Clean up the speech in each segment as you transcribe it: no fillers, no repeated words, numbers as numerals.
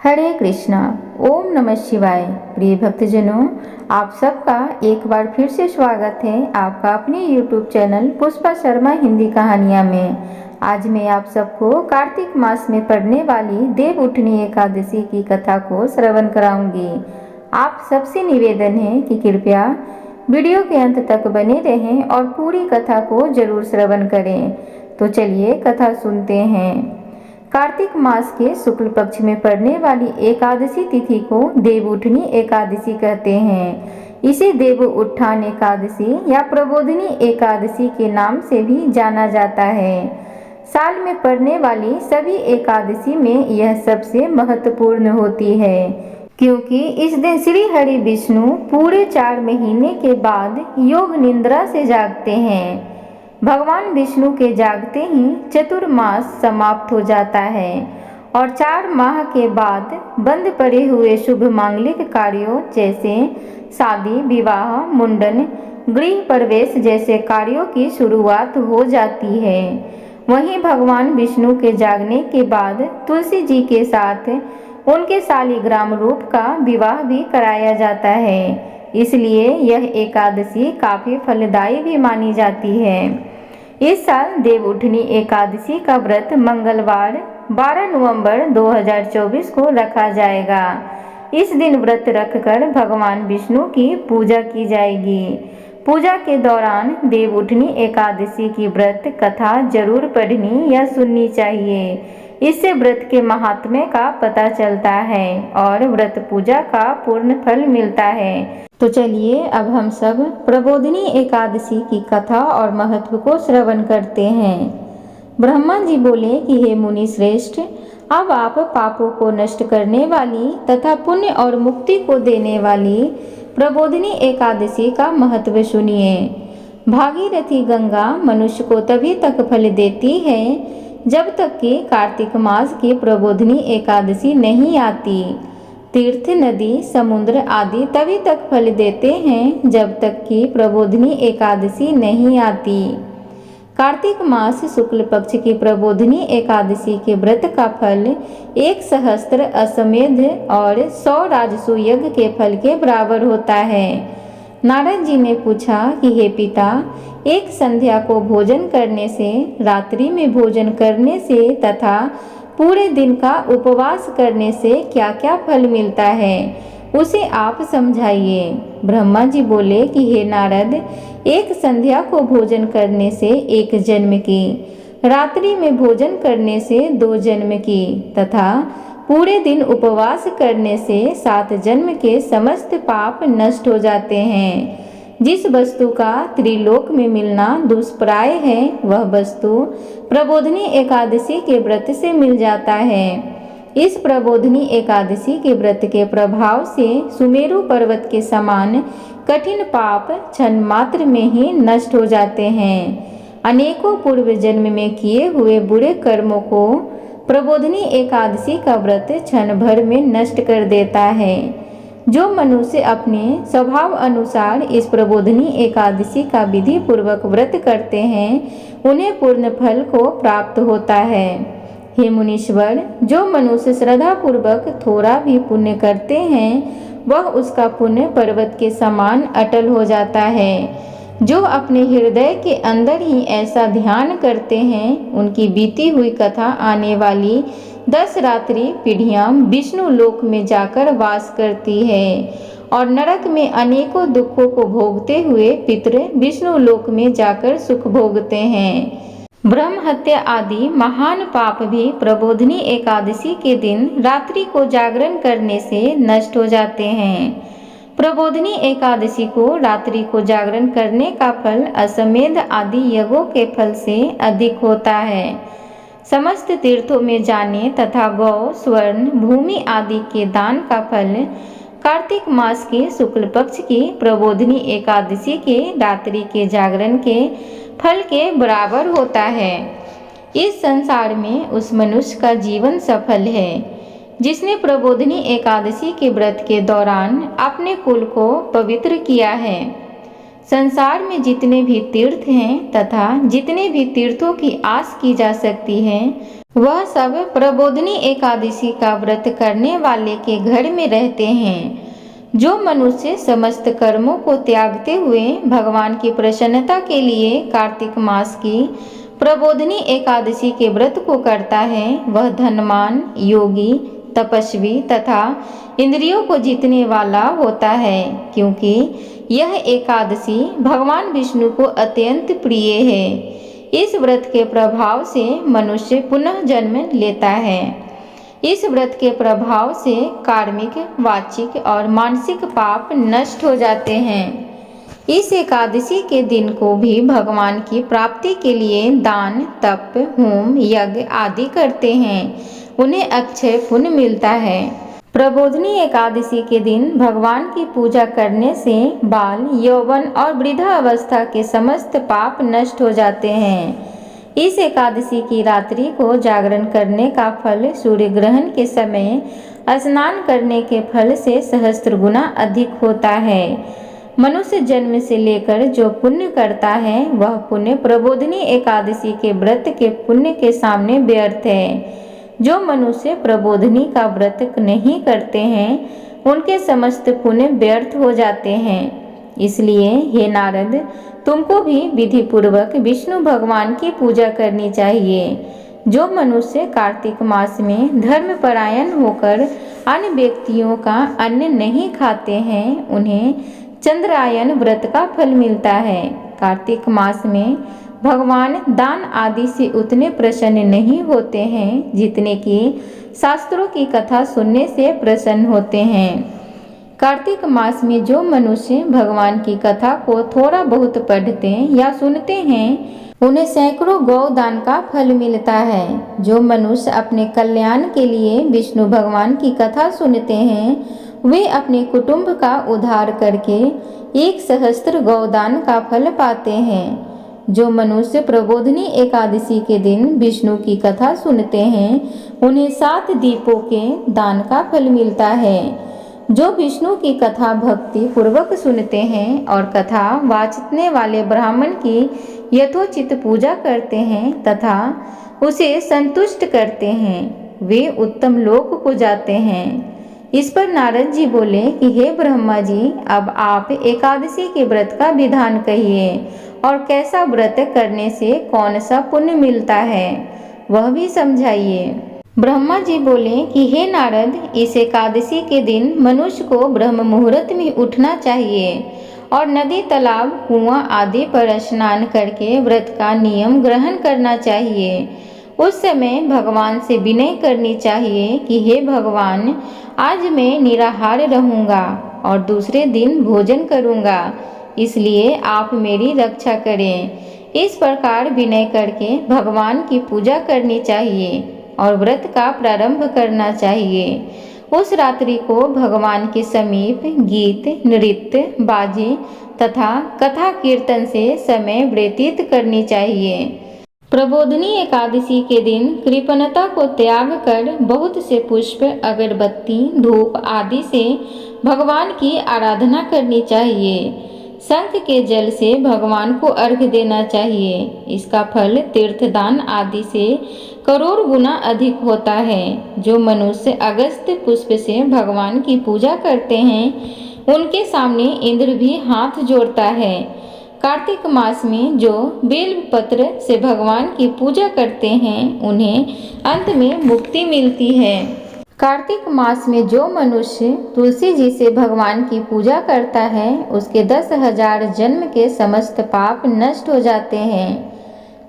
हरे कृष्णा। ओम नमः शिवाय। प्रिय भक्तजनों, आप सबका एक बार फिर से स्वागत है आपका अपने YouTube चैनल पुष्पा शर्मा हिंदी कहानियाँ में। आज मैं आप सबको कार्तिक मास में पड़ने वाली देव उठनी एकादशी की कथा को श्रवण कराऊंगी। आप सबसे निवेदन है कि कृपया वीडियो के अंत तक बने रहें और पूरी कथा को जरूर श्रवण करें। तो चलिए कथा सुनते हैं। कार्तिक मास के शुक्ल पक्ष में पड़ने वाली एकादशी तिथि को देव उठनी एकादशी कहते हैं। इसे देव उत्थान एकादशी या प्रबोधिनी एकादशी के नाम से भी जाना जाता है। साल में पड़ने वाली सभी एकादशी में यह सबसे महत्वपूर्ण होती है, क्योंकि इस दिन श्री हरि विष्णु पूरे 4 महीने के बाद योग निद्रा से जागते हैं। भगवान विष्णु के जागते ही चतुर्मास समाप्त हो जाता है और 4 माह के बाद बंद पड़े हुए शुभ मांगलिक कार्यों जैसे शादी, विवाह, मुंडन, गृह प्रवेश जैसे कार्यों की शुरुआत हो जाती है। वहीं भगवान विष्णु के जागने के बाद तुलसी जी के साथ उनके शालिग्राम रूप का विवाह भी कराया जाता है। इसलिए यह एकादशी काफी फलदायी भी मानी जाती है। इस साल देव उठनी एकादशी का व्रत मंगलवार 12 नवंबर 2024 को रखा जाएगा। इस दिन व्रत रखकर भगवान विष्णु की पूजा की जाएगी। पूजा के दौरान देव उठनी एकादशी की व्रत कथा जरूर पढ़नी या सुननी चाहिए। इससे व्रत के महात्म्य का पता चलता है और व्रत पूजा का पूर्ण फल मिलता है। तो चलिए अब हम सब प्रबोधिनी एकादशी की कथा और महत्व को श्रवण करते हैं। ब्रह्मा जी बोले कि हे मुनि श्रेष्ठ, अब आप पापों को नष्ट करने वाली तथा पुण्य और मुक्ति को देने वाली प्रबोधिनी एकादशी का महत्व सुनिए। भागीरथी गंगा मनुष्य को तभी तक फल देती है जब तक कि कार्तिक मास की प्रबोधिनी एकादशी नहीं आती। तीर्थ, नदी, समुद्र आदि तभी तक फल देते हैं जब तक कि प्रबोधिनी एकादशी नहीं आती। कार्तिक मास शुक्ल पक्ष की प्रबोधिनी एकादशी के व्रत का फल 1 सहस्त्र अश्वमेध और 100 राजसूय यज्ञ के फल के बराबर होता है। नारद जी ने पूछा कि हे पिता, एक संध्या को भोजन करने से, रात्रि में भोजन करने से तथा पूरे दिन का उपवास करने से क्या क्या फल मिलता है, उसे आप समझाइए। ब्रह्मा जी बोले कि हे नारद, एक संध्या को भोजन करने से 1 जन्म की, रात्रि में भोजन करने से 2 जन्म की तथा पूरे दिन उपवास करने से 7 जन्म के समस्त पाप नष्ट हो जाते हैं। जिस वस्तु का त्रिलोक में मिलना दुष्प्राय है, वह वस्तु प्रबोधिनी एकादशी के व्रत से मिल जाता है। इस प्रबोधिनी एकादशी के व्रत के प्रभाव से सुमेरु पर्वत के समान कठिन पाप क्षण मात्र में ही नष्ट हो जाते हैं। अनेकों पूर्व जन्म में किए हुए बुरे कर्मों को प्रबोधिनी एकादशी का व्रत क्षण भर में नष्ट कर देता है। जो मनुष्य अपने स्वभाव अनुसार इस प्रबोधिनी एकादशी का विधि पूर्वक व्रत करते हैं, उन्हें पूर्ण फल को प्राप्त होता है। हे मुनीश्वर, जो मनुष्य श्रद्धा पूर्वक थोड़ा भी पुण्य करते हैं, वह उसका पुण्य पर्वत के समान अटल हो जाता है। जो अपने हृदय के अंदर ही ऐसा ध्यान करते हैं, उनकी बीती हुई कथा आने वाली 10 रात्रि पीढ़ियां विष्णु लोक में जाकर वास करती है और नरक में अनेकों दुखों को भोगते हुए पितृ विष्णु लोक में जाकर सुख भोगते हैं। ब्रह्म हत्या आदि महान पाप भी प्रबोधिनी एकादशी के दिन रात्रि को जागरण करने से नष्ट हो जाते हैं। प्रबोधिनी एकादशी को रात्रि को जागरण करने का फल अश्वमेध आदि यज्ञों के फल से अधिक होता है। समस्त तीर्थों में जाने तथा गौ, स्वर्ण, भूमि आदि के दान का फल कार्तिक मास के शुक्ल पक्ष की प्रबोधिनी एकादशी के रात्रि के जागरण के फल के बराबर होता है। इस संसार में उस मनुष्य का जीवन सफल है जिसने प्रबोधिनी एकादशी के व्रत के दौरान अपने कुल को पवित्र किया है। संसार में जितने भी तीर्थ हैं तथा जितने भी तीर्थों की आस की जा सकती है, वह सब प्रबोधिनी एकादशी का व्रत करने वाले के घर में रहते हैं। जो मनुष्य समस्त कर्मों को त्यागते हुए भगवान की प्रसन्नता के लिए कार्तिक मास की प्रबोधिनी एकादशी के व्रत को करता है, वह धनवान, योगी, तपस्वी तथा इंद्रियों को जीतने वाला होता है, क्योंकि यह एकादशी भगवान विष्णु को अत्यंत प्रिय है। इस व्रत के प्रभाव से मनुष्य पुनः जन्म लेता है। इस व्रत के प्रभाव से कार्मिक, वाचिक और मानसिक पाप नष्ट हो जाते हैं। इस एकादशी के दिन को भी भगवान की प्राप्ति के लिए दान, तप, होम, यज्ञ आदि करते हैं। उन्हें अक्षय पुण्य मिलता है। प्रबोधिनी एकादशी के दिन भगवान की पूजा करने से बाल, यौवन और वृद्धावस्था के समस्त पाप नष्ट हो जाते हैं। इस एकादशी की रात्रि को जागरण करने का फल सूर्य ग्रहण के समय स्नान करने के फल से सहस्त्र गुना अधिक होता है। मनुष्य जन्म से लेकर जो पुण्य करता है, वह पुण्य प्रबोधिनी एकादशी के व्रत के पुण्य के सामने व्यर्थ है। जो मनुष्य प्रबोधिनी का व्रत नहीं करते हैं, उनके समस्त पुण्य व्यर्थ हो जाते हैं। इसलिए हे नारद, तुमको भी विधि पूर्वक विष्णु भगवान की पूजा करनी चाहिए। जो मनुष्य कार्तिक मास में धर्मपरायण होकर अन्य व्यक्तियों का अन्न नहीं खाते हैं, उन्हें चंद्रायन व्रत का फल मिलता है। कार्तिक मास में भगवान दान आदि से उतने प्रसन्न नहीं होते हैं जितने कि शास्त्रों की कथा सुनने से प्रसन्न होते हैं। कार्तिक मास में जो मनुष्य भगवान की कथा को थोड़ा बहुत पढ़ते या सुनते हैं, उन्हें सैकड़ों गौदान का फल मिलता है। जो मनुष्य अपने कल्याण के लिए विष्णु भगवान की कथा सुनते हैं, वे अपने कुटुंब का उद्धार करके 1,000 गौदान का फल पाते हैं। जो मनुष्य प्रबोधिनी एकादशी के दिन विष्णु की कथा सुनते हैं, उन्हें 7 दीपों के दान का फल मिलता है। जो विष्णु की कथा भक्ति पूर्वक सुनते हैं और कथा वाचने वाले ब्राह्मण की यथोचित पूजा करते हैं तथा उसे संतुष्ट करते हैं, वे उत्तम लोक को जाते हैं। इस पर नारद जी बोले कि हे ब्रह्मा जी, अब आप एकादशी के व्रत का विधान कहिए और कैसा व्रत करने से कौन सा पुण्य मिलता है, वह भी समझाइए। ब्रह्मा जी बोले कि हे नारद, इस एकादशी के दिन मनुष्य को ब्रह्म मुहूर्त में उठना चाहिए और नदी, तालाब, कुआं आदि पर स्नान करके व्रत का नियम ग्रहण करना चाहिए। उस समय भगवान से विनय करनी चाहिए कि हे भगवान, आज मैं निराहार रहूंगा और दूसरे दिन भोजन करूंगा, इसलिए आप मेरी रक्षा करें। इस प्रकार विनय करके भगवान की पूजा करनी चाहिए और व्रत का प्रारंभ करना चाहिए। उस रात्रि को भगवान के समीप गीत, नृत्य, बाजे तथा कथा कीर्तन से समय व्यतीत करनी चाहिए। प्रबोधिनी एकादशी के दिन कृपणता को त्याग कर बहुत से पुष्प, अगरबत्ती, धूप आदि से भगवान की आराधना करनी चाहिए। शंख के जल से भगवान को अर्घ्य देना चाहिए। इसका फल तीर्थदान आदि से करोड़ गुना अधिक होता है। जो मनुष्य अगस्त्य पुष्प से भगवान की पूजा करते हैं, उनके सामने इंद्र भी हाथ जोड़ता है। कार्तिक मास में जो बेल पत्र से भगवान की पूजा करते हैं, उन्हें अंत में मुक्ति मिलती है। कार्तिक मास में जो मनुष्य तुलसी जी से भगवान की पूजा करता है, उसके 10,000 जन्म के समस्त पाप नष्ट हो जाते हैं।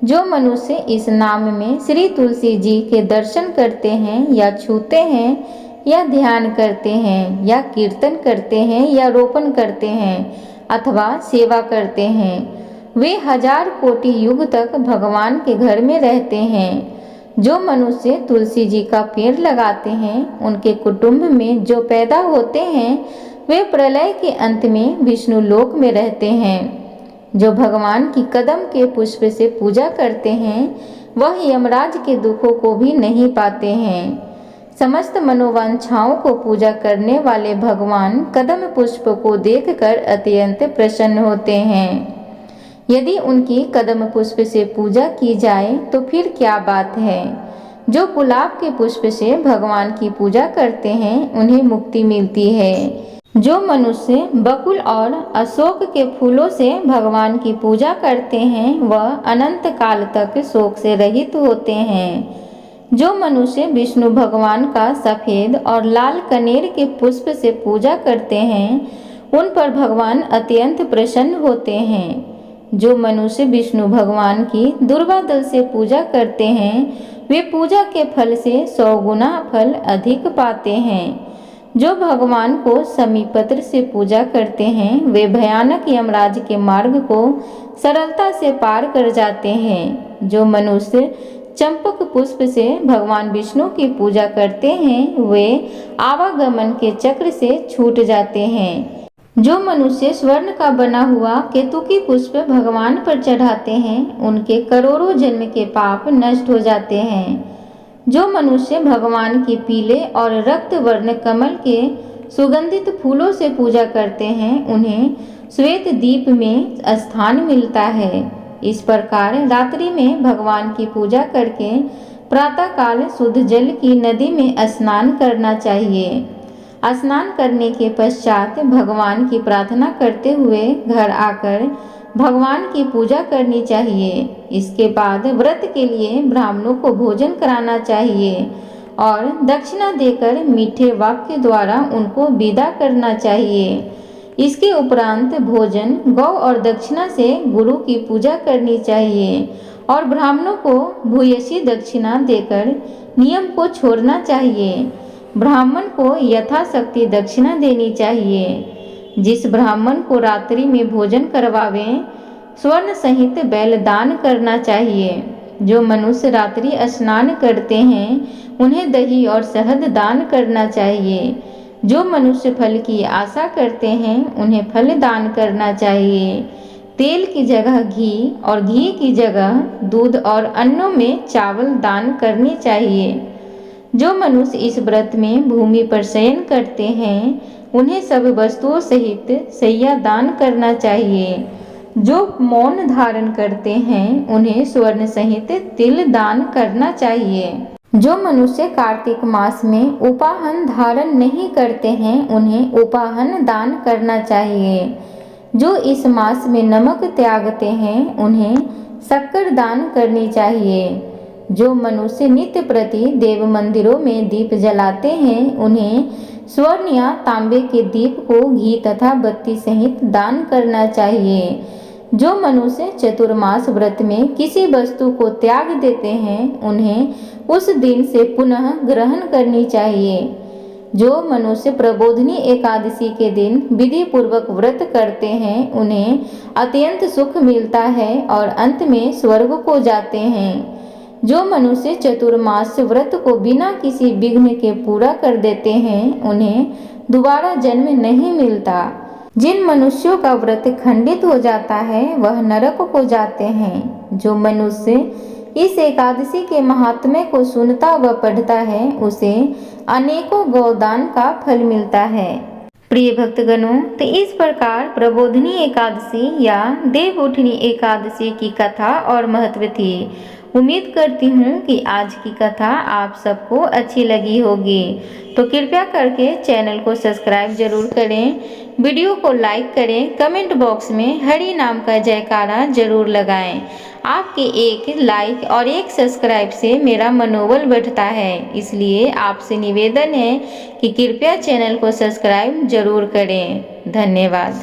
जो मनुष्य इस नाम में श्री तुलसी जी के दर्शन करते हैं या छूते हैं या ध्यान करते हैं या कीर्तन करते हैं या रोपण करते हैं अथवा सेवा करते हैं, वे 1000 कोटि युग तक भगवान के घर में रहते हैं। जो मनुष्य तुलसी जी का पेड़ लगाते हैं, उनके कुटुंब में जो पैदा होते हैं, वे प्रलय के अंत में विष्णु लोक में रहते हैं। जो भगवान की कदम के पुष्प से पूजा करते हैं, वह यमराज के दुखों को भी नहीं पाते हैं। समस्त मनोवांछाओं को पूजा करने वाले भगवान कदम पुष्प को देखकर अत्यंत प्रसन्न होते हैं। यदि उनकी कदम पुष्प से पूजा की जाए तो फिर क्या बात है। जो गुलाब के पुष्प से भगवान की पूजा करते हैं उन्हें मुक्ति मिलती है। जो मनुष्य बकुल और अशोक के फूलों से भगवान की पूजा करते हैं वह अनंत काल तक शोक से रहित होते हैं। जो मनुष्य विष्णु भगवान का सफ़ेद और लाल कनेर के पुष्प से पूजा करते हैं उन पर भगवान अत्यंत प्रसन्न होते हैं। जो मनुष्य विष्णु भगवान की दुर्वा दल से पूजा करते हैं वे पूजा के फल से 100 गुना फल अधिक पाते हैं। जो भगवान को समीपत्र से पूजा करते हैं वे भयानक यमराज के मार्ग को सरलता से पार कर जाते हैं। जो मनुष्य चंपक पुष्प से भगवान विष्णु की पूजा करते हैं वे आवागमन के चक्र से छूट जाते हैं। जो मनुष्य स्वर्ण का बना हुआ केतुकी पुष्प भगवान पर चढ़ाते हैं उनके करोड़ों जन्म के पाप नष्ट हो जाते हैं। जो मनुष्य भगवान की पीले और रक्त वर्ण कमल के सुगंधित फूलों से पूजा करते हैं उन्हें श्वेत दीप में स्थान मिलता है। इस प्रकार रात्रि में भगवान की पूजा करके प्रातःकाल शुद्ध जल की नदी में स्नान करना चाहिए। स्नान करने के पश्चात भगवान की प्रार्थना करते हुए घर आकर भगवान की पूजा करनी चाहिए। इसके बाद व्रत के लिए ब्राह्मणों को भोजन कराना चाहिए और दक्षिणा देकर मीठे वाक्य द्वारा उनको विदा करना चाहिए। इसके उपरांत भोजन गौ और दक्षिणा से गुरु की पूजा करनी चाहिए और ब्राह्मणों को भूयसी दक्षिणा देकर नियम को छोड़ना चाहिए। ब्राह्मण को यथाशक्ति दक्षिणा देनी चाहिए। जिस ब्राह्मण को रात्रि में भोजन करवावें स्वर्ण सहित बैल दान करना चाहिए। जो मनुष्य रात्रि स्नान करते हैं उन्हें दही और शहद दान करना चाहिए। जो मनुष्य फल की आशा करते हैं उन्हें फल दान करना चाहिए। तेल की जगह घी और घी की जगह दूध और अन्नों में चावल दान करने चाहिए। जो मनुष्य इस व्रत में भूमि पर शयन करते हैं उन्हें सब वस्तुओं सहित शैया दान करना चाहिए। जो मौन धारण करते हैं उन्हें स्वर्ण सहित तिल दान करना चाहिए। जो मनुष्य कार्तिक मास में उपाहन धारण नहीं करते हैं उन्हें उपाहन दान करना चाहिए। जो इस मास में नमक त्यागते हैं उन्हें शक्कर दान करनी चाहिए। जो मनुष्य नित्य प्रति देव मंदिरों में दीप जलाते हैं उन्हें स्वर्ण या तांबे के दीप को घी तथा बत्ती सहित दान करना चाहिए। जो मनुष्य चतुर्मास व्रत में किसी वस्तु को त्याग देते हैं उन्हें उस दिन से पुनः ग्रहण करनी चाहिए। जो मनुष्य प्रबोधिनी एकादशी के दिन विधि पूर्वक व्रत करते हैं उन्हें अत्यंत सुख मिलता है और अंत में स्वर्ग को जाते हैं। जो मनुष्य चतुर्मास व्रत को बिना किसी विघ्न के पूरा कर देते हैं उन्हें दोबारा जन्म नहीं मिलता। जिन मनुष्यों का व्रत खंडित हो जाता है वह नरक को जाते हैं। जो मनुष्य इस एकादशी के महात्म्य को सुनता व पढ़ता है उसे अनेकों गौदान का फल मिलता है। प्रिय भक्तगणों, तो इस प्रकार प्रबोधिनी एकादशी या देवउठनी एकादशी की कथा और महत्व थी। उम्मीद करती हूँ कि आज की कथा आप सबको अच्छी लगी होगी। तो कृपया करके चैनल को सब्सक्राइब जरूर करें, वीडियो को लाइक करें, कमेंट बॉक्स में हरि नाम का जयकारा जरूर लगाएं। आपके एक लाइक और एक सब्सक्राइब से मेरा मनोबल बढ़ता है, इसलिए आपसे निवेदन है कि कृपया चैनल को सब्सक्राइब जरूर करें। धन्यवाद।